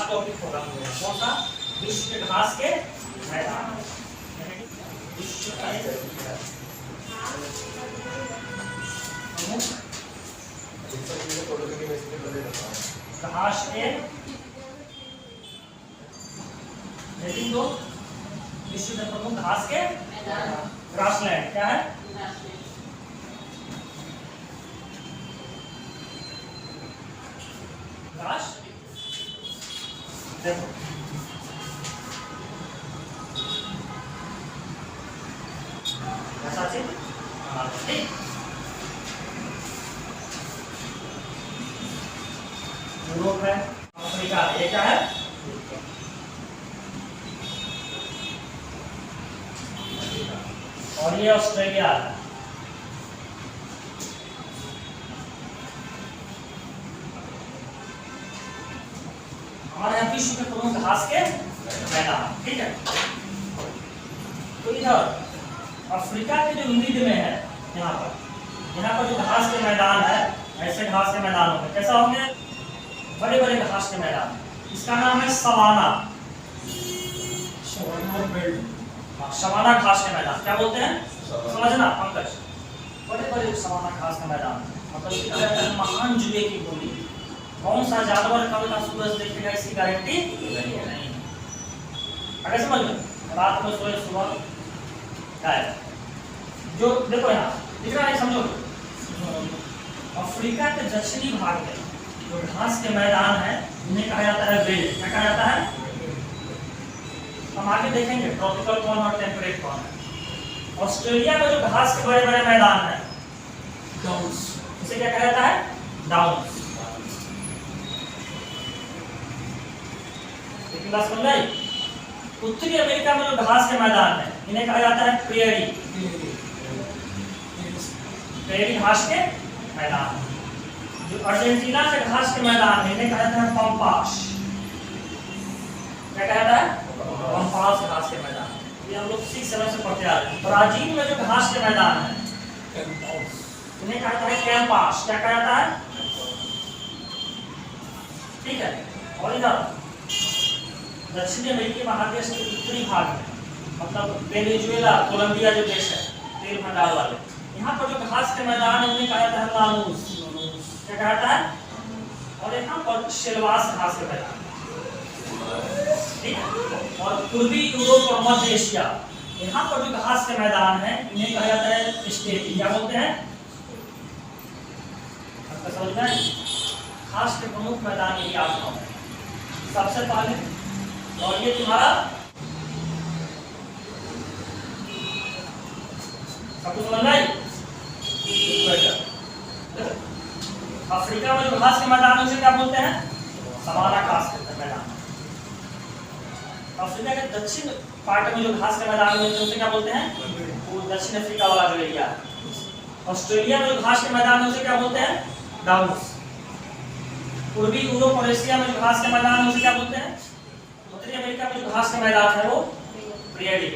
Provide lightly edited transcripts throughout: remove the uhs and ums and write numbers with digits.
Last topic होगा कौन सा? विश्व के घास के मैदान। विश्व के घास के हेडिंग दो, विश्व के प्रमुख घास के ग्रासलैंड क्या है? घास। देखो ऐसा चीज ठीक। यूरोप है, अफ्रीका ये क्या है? और ये ऑस्ट्रेलिया है। हमारे यहाँ विश्व के प्रमुख घास के मैदान, ठीक है। तो इधर अफ्रीका के जो मिड में है, यहाँ पर जो घास के मैदान है, ऐसे घास के मैदान होंगे, कैसा होंगे? बड़े बड़े घास के मैदान। इसका नाम है सवाना। सवाना घास के मैदान क्या बोलते हैं? समझना पंकज, बड़े बड़े सवाना घास के मैदान। मतलब महान जुए की गोली। कौन सा जानवर कब का सूरज देखेगा इसकी गारंटी नहीं। अगर समझ लो, रात में सोए सुबह गायब। जो देखो यहाँ इतना नहीं समझो, अफ्रीका के दक्षिणी भाग में जो घास के मैदान है उन्हें कहा जाता है बेल्ट। क्या कहा जाता है? हम आगे देखेंगे ट्रॉपिकल कौन और टेम्परेट कौन है। ऑस्ट्रेलिया में जो घास के बड़े बड़े मैदान है, डाउन्स, इसे क्या कहा जाता है? डाउन्स। लेकिन बात समझ आई? उत्तरी अमेरिका में जो घास के मैदान है इन्हें कहा जाता है प्रेयरी। प्रेयरी घास के मैदान। जो अर्जेंटीना के घास के मैदान है इन्हें कहा जाता है पंपास। क्या कहा जाता है? पंपास घास के मैदान। ये हम लोग 6-7 से पढ़ते आ रहे हैं। ब्राजील में जो घास के मैदान है इन्हें कहा जाता है कैंपास। क्या कहा जाता है? ठीक है। और इधर दक्षिणी अमेरिकी महादेश के उत्तरी भाग में, मतलब वेनेजुएला, कोलंबिया जो देश है तेल भंडार वाले, यहाँ पर जो घास के मैदान है उन्हें कहा जाता है लानूस। क्या कहा जाता है? और यहाँ पर शेलवास घास के मैदान, ठीक है। और पूर्वी यूरोप और मध्य एशिया, यहाँ पर जो घास के मैदान है इन्हें कहा जाता है स्टेपी। क्या बोलते हैं? आपका समझ में? घास के प्रमुख मैदान यही आपका है सबसे पहले। और ये तुम्हारा सबको समझ में आई? अफ्रीका में जो घास के मैदान है उसे क्या बोलते हैं? सवाना घास के मैदान। अफ्रीका के दक्षिण पार्ट में जो घास के मैदान है उसे क्या बोलते हैं? वो दक्षिण अफ्रीका वाला जो एरिया है। ऑस्ट्रेलिया में जो घास के मैदान है उसे क्या बोलते हैं? डाउन्स। पूर्वी यूरोप और एशिया में जो घास के मैदान है उसे क्या बोलते हैं? उत्तरी अमेरिका में जो घास के मैदान है वो प्रेयरी।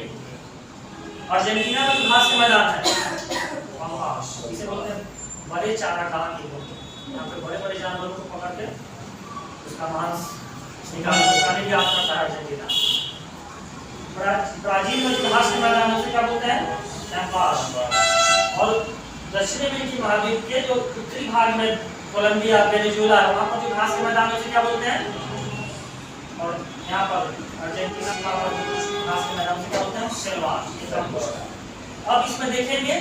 अर्जेंटीना में जो घास के मैदान है पंपास। इसे बोलते हैं बड़े चारागाह के बोलते हैं। यहाँ पे बड़े बड़े जानवरों को पकड़ के उसका मांस निकालने की आदत करता है अर्जेंटीना। ब्राजील में जो घास के मैदान है उसे क्या बोलते हैं? कैंपास। और दक्षिणी अमेरिकी महाद्वीप के जो उत्तरी भाग में कोलंबिया, वेनेजुएला, वहाँ पर जो घास के मैदान है उसे क्या बोलते हैं? और यहाँ पर अर्जेंटीना का घास के मैदान से क्या बोलते हैं? शेलवास। अब इसमें देखेंगे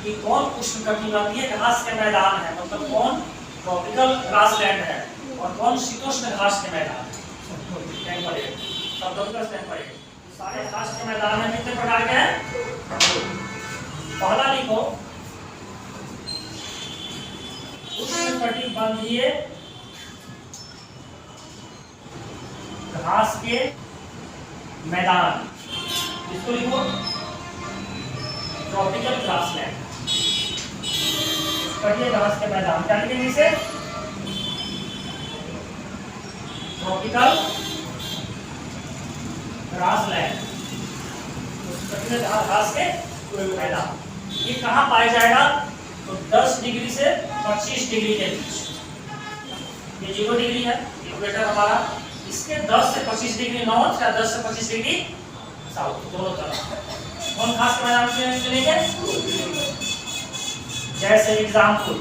कि कौन उष्णकटिबंधीय घास के मैदान है, मतलब कौन ट्रॉपिकल ग्रासलैंड है और कौन शीतोष्ण घास के मैदान है। Temperate, subtropical temperate. सारे घास के मैदान में कितने प्रकार के हैं? पहला लिखो उष्णकटिबंधीय घास के मैदान, इसको लिखो ट्रॉपिकल ग्रासलैंड। कटिए घास के मैदान क्या लिखेंगे इसे? ट्रॉपिकल ग्रासलैंड, कटिए घास के मैदान। ये कहाँ पाया जाएगा? तो 10 डिग्री से 25 डिग्री के बीच। ये 0 डिग्री है इक्वेटर हमारा, इसके 10 से 25 डिग्री नॉर्थ या 10 से 25 डिग्री साउथ, दोनों तरफ कौन घास के मैदान में मिलेंगे? जैसे एग्जाम्पल,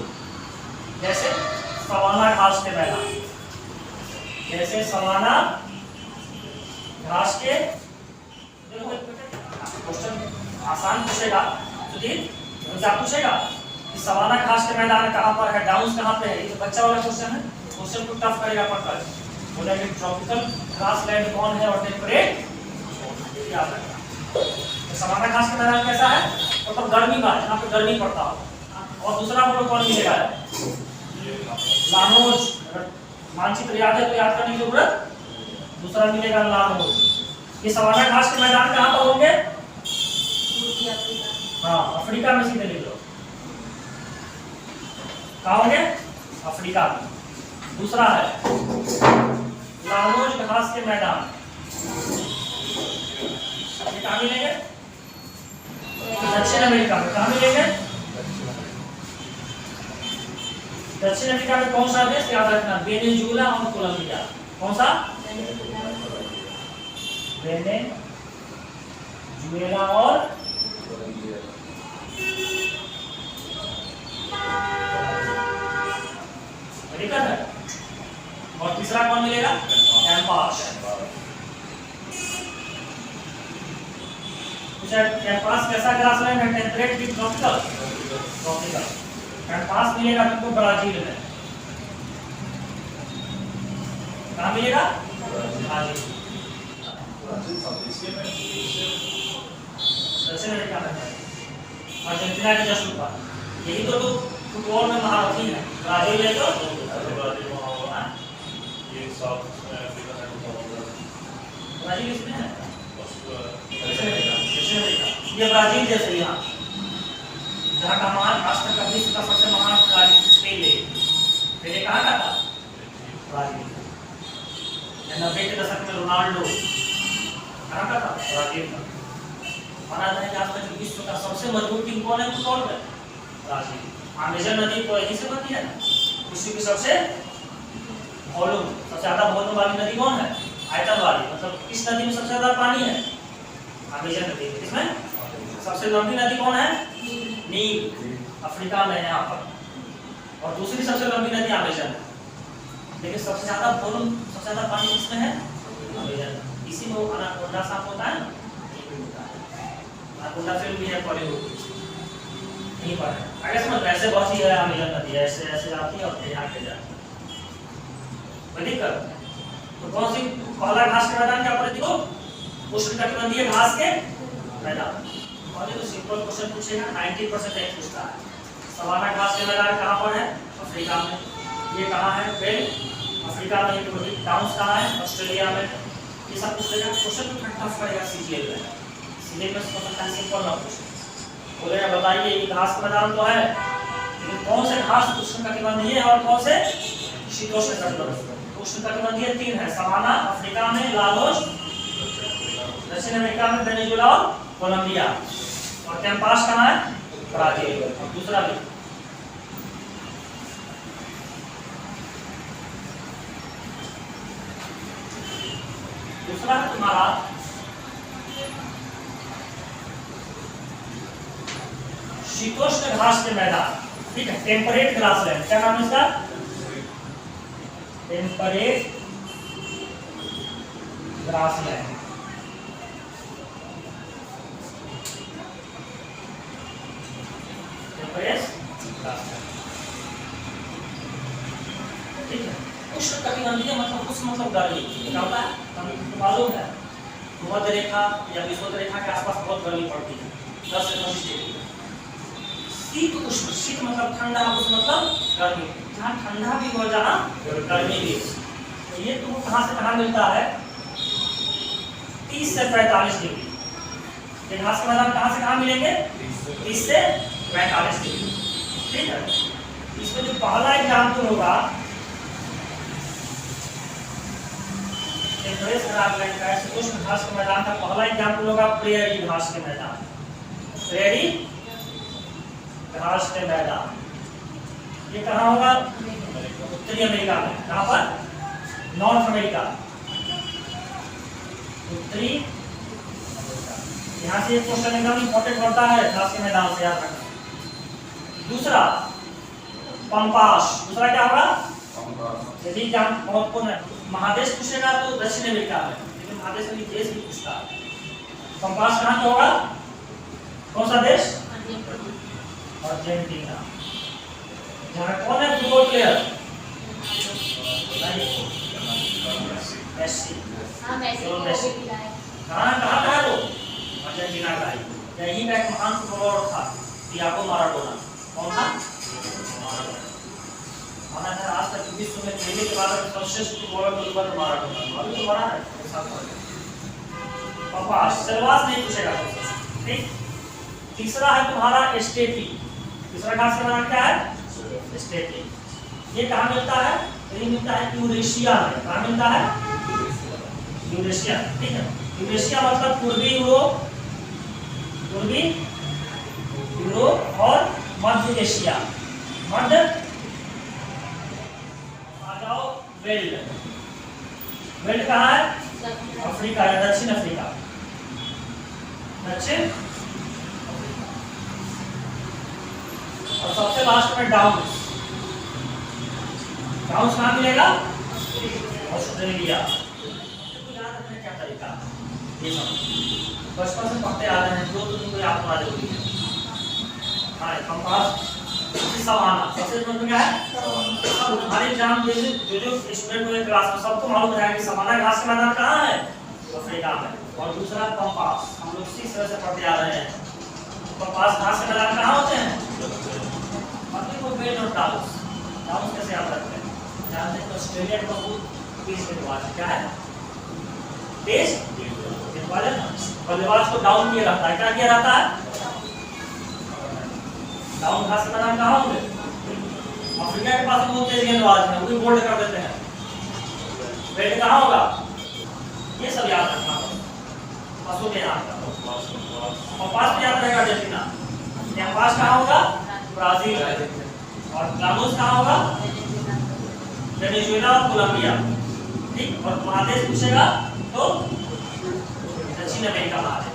जैसे सवाना घास के मैदान, जैसे सवाना घास के। क्वेश्चन आसान पूछेगा सुधीर, उनसे आप पूछेगा कि सवाना घास के मैदान कहाँ पर है, डाउन्स कहाँ पे है, ये तो बच्चा वाला क्वेश्चन है। क्वेश्चन को टफ करेगा पढ़कर, बोलेंगे ट्रॉपिकल ग्रासलैंड कौन है और टेम्परेट याद रखना। तो सवाना घास का मैदान कैसा है? मतलब गर्मी का, यहाँ पे गर्मी पड़ता हो। और दूसरा बोलो कौन मिलेगा? लानोज, मानचित्र याद है तो याद करने की जरूरत, दूसरा मिलेगा लानोज। ये सवाना घास के मैदान कहाँ पर होंगे? हाँ, अफ्रीका में सीधे ले लो, कहाँ होंगे? अफ्रीका में। दूसरा है लानोज घास के मैदान, ये कहाँ मिलेंगे? दक्षिण अमेरिका में। कहाँ मिलेंगे? दक्षिण अमेरिका में कौन सा देश याद रखना? वेनेजुएला और कोलंबिया। कौन सा? वेनेजुएला और अमेरिका है। और तीसरा कौन मिलेगा? कैंपास। कैंपास कैसा ग्रासलैंड है? टेम्परेट की ट्रॉपिकल? ट्रॉपिकल। कैंपास मिलेगा तुमको ब्राजील में। कहाँ मिलेगा? ब्राजील। दक्षिण अमेरिका में, अर्जेंटीना के जस्ट ऊपर। यही तो लोग फुटबॉल में महारथी है। ब्राजील है तो ब्राजील इसमें है, ये ब्राजील जैसे यहाँ जहाँ का महान आज तक का विश्व का सबसे महान खिलाड़ी पेले कहाँ का था? ब्राजील। 90 के दशक में रोनाल्डो कहाँ का था? ब्राजील का। माना जाता है कि आज तक विश्व का सबसे मजबूत टीम कौन है फुटबॉल में? ब्राजील। अमेजन नदी तो यहीं से बनती है ना, विश्व की सबसे वॉल्यूम, सबसे ज्यादा वॉल्यूम वाली नदी कौन है? आयतन वाली, मतलब किस नदी में सबसे ज्यादा पानी है? अमेजन नदी। इसमें सबसे लंबी नदी कौन है? नील, अफ्रीका में है यहाँ पर। और दूसरी सबसे लंबी नदी अमेजन है। लेकिन सबसे ज्यादा वॉल्यूम, सबसे ज्यादा पानी किसमें है? अमेजन। इसी में वो अनाकोंडा सांप होता है ना, अनाकोंडा फिल्म भी है बॉलीवुड नहीं पर है। आगे समझ, ऐसे बहुत ही है अमेजन नदी, ऐसे ऐसे जाती है और फिर यहाँ के जाती है। दिक्कत तो कौन सी? पहला घास के मैदान क्या पड़े? देखो उष्णकटिबंधीय घास के मैदान। और ये तो सिंपल क्वेश्चन पूछेगा, 90% नहीं पूछता है। सवाना घास के मैदान कहाँ पर है? अफ्रीका में। ये कहाँ है? वेल अफ्रीका में। ये डाउन्स कहाँ है? ऑस्ट्रेलिया में। ये सब पूछेगा। क्वेश्चन तो टफ पड़ेगा सीजीएल में, सिलेबस को पता सिंपल ना पूछे। बोलेगा बताइए ये घास का मैदान तो है, लेकिन कौन से घास उष्णकटिबंधीय है और कौन से शीतोष्णकटिबंधीय? उष्णकटिबंधीय 3 है, सवाना अफ्रीका में, लानोज दक्षिण अमेरिका में, वेनेजुएला और कोलंबिया। और कैंपास कहाँ है? ब्राजील। और दूसरा भी दूसरा है तुम्हारा शीतोष्ण घास के मैदान। ठीक है, टेम्परेट ग्रासलैंड। क्या नाम है इसका? Temperate grassland. ठीक है, उष्णकटिबंधीय मतलब उष्ण मतलब गर्मी। क्या होता है? मालूम है भूमध्य रेखा या विषुवत रेखा के आसपास बहुत गर्मी पड़ती है, 10 से 25 डिग्री। शीत उष्ण, शीत मतलब ठंडा, उष्ण मतलब गर्मी। जहाँ ठंडा भी हो जहाँ गर्मी भी। तो ये तुमको कहाँ से कहाँ मिलता है? 30 से 45 डिग्री। ये घास के मैदान कहाँ से कहाँ मिलेंगे? 30 से 45 डिग्री। ठीक है, इसमें जो पहला एग्जाम्पल होगा उष्ण घास के मैदान का पहला एग्जाम्पल होगा प्रेयरी घास के मैदान। प्रेयरी घास के मैदान ये कहाँ होगा? उत्तरी अमेरिका में। कहाँ पर? North America. उत्तरी यहाँ से एक क्वेश्चन एकदम इंपॉर्टेंट बनता है घास के मैदान से, याद रखना। दूसरा पंपास, दूसरा क्या होगा? यदि क्या महत्वपूर्ण है, महादेश पूछेगा तो दक्षिण अमेरिका में, लेकिन महादेश में देश भी पूछता है। पंपास कहाँ का होगा? कौन सा देश? अर्जेंटीना। जहाँ कौन है फुटबॉल प्लेयर? मेसी। कहाँ का है वो? अर्जेंटीना का है। यही का एक महान फुटबॉलर था, डिएगो माराडोना। कौन था? माना है आज तक विश्व में खेलने के बाद सर्वश्रेष्ठ फुटबॉलर तो माराडोना, अभी तो बड़ा है। पंपास सिलवास नहीं पूछेगा, ठीक। तीसरा है तुम्हारा स्टेपी। तीसरा घास का नाम क्या है? स्टेपी। ये कहाँ मिलता है? ये मिलता है यूरेशिया में। कहाँ मिलता है? यूरेशिया, ठीक है। यूरेशिया मतलब पूर्वी यूरोप, पूर्वी यूरोप और मध्य एशिया। मध्य आ जाओ वेल्ड। वेल्ड कहाँ है? अफ्रीका है, दक्षिण अफ्रीका। दक्षिण और सबसे लास्ट में डाउन्स। डाउन्स कहाँ मिलेगा? ऑस्ट्रेलिया। याद रखने क्या तरीका ये सब बचपन से पढ़ते आ रहे हैं, जो तो तुमको याद होना जरूरी है। हाँ, कंपास सवाना सबसे महत्वपूर्ण क्या है? सब हमारे एग्जाम जो स्टूडेंट हुए क्लास में सबको मालूम है कि सवाना घास का मैदान कहाँ है? अफ्रीका में। और दूसरा कंपास, हम लोग इसी तरह से पढ़ते आ रहे हैं। कंपास घास के मैदान कहाँ होते हैं? बाकी को वेल्ड और डाउन्स। डाउन्स कैसे याद रखते हैं? जानते हैं तो ऑस्ट्रेलिया का बहुत तेज गेंदबाज है। क्या है? तेज गेंदबाज है ना। बल्लेबाज को डाउन किया रहता है। क्या किया रहता है? डाउन घास का मैदान कहाँ होंगे? अफ्रीका के पास बहुत तेज गेंदबाज है, वो भी बोल्ड कर देते हैं। वेल्ड कहाँ होगा? ये सब याद रखना पशु के नाम का। कंपास भी याद रहेगा अर्जेंटीना। कंपास कहाँ होगा? ब्राजील। और डाउन्स कहाँ होगा? वेनेजुएला और कोलंबिया, ठीक। और महादेश पूछेगा तो दक्षिण अमेरिका महादेश।